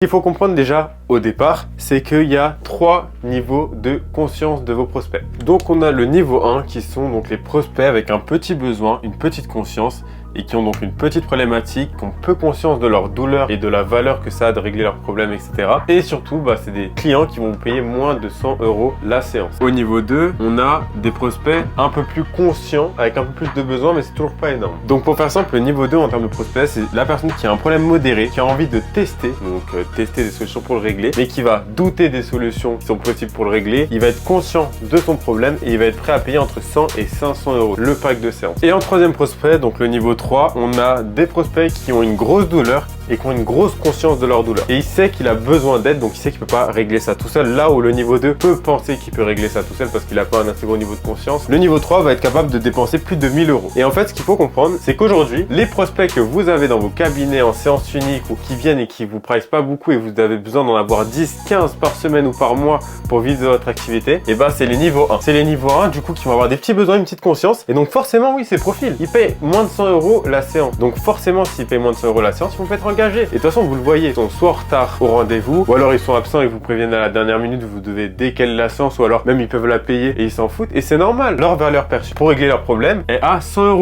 Ce qu'il faut comprendre déjà au départ, c'est qu'il y a 3 niveaux de conscience de vos prospects. Donc on a le niveau 1 qui sont donc les prospects avec un petit besoin, une petite conscience et qui ont donc une petite problématique, qui ont peu conscience de leur douleur et de la valeur que ça a de régler leurs problèmes, etc. Et surtout, c'est des clients qui vont vous payer moins de 100 € la séance. Au niveau 2, on a des prospects un peu plus conscients, avec un peu plus de besoins, mais c'est toujours pas énorme. Donc pour faire simple, le niveau 2 en termes de prospects, c'est la personne qui a un problème modéré, qui a envie de tester, donc tester des solutions pour le régler, mais qui va douter des solutions qui sont possibles pour le régler. Il va être conscient de son problème et il va être prêt à payer entre 100 et 500 € le pack de séance. Et en troisième prospect, donc le niveau 3, on a des prospects qui ont une grosse douleur et qui ont une grosse conscience de leur douleur. Et il sait qu'il a besoin d'aide, donc il sait qu'il peut pas régler ça tout seul. Là où le niveau 2 peut penser qu'il peut régler ça tout seul parce qu'il a pas un assez gros niveau de conscience, le niveau 3 va être capable de dépenser plus de 1000 €. Et en fait, ce qu'il faut comprendre, c'est qu'aujourd'hui, les prospects que vous avez dans vos cabinets en séance unique ou qui viennent et qui vous pricent pas beaucoup et vous avez besoin d'en avoir 10, 15 par semaine ou par mois pour vivre de votre activité, et c'est les niveaux 1. C'est les niveaux 1 du coup qui vont avoir des petits besoins, une petite conscience. Et donc forcément, oui, c'est profil. Ils payent moins de 100 € la séance. Donc forcément, s'ils payent moins de 100 € la séance, ils vont pas être engagés. Et de toute façon, vous le voyez, ils sont soit en retard au rendez-vous, ou alors ils sont absents et vous préviennent à la dernière minute, vous devez décaler la séance, ou alors même ils peuvent la payer et ils s'en foutent. Et c'est normal. Leur valeur perçue pour régler leurs problèmes est à 100 €.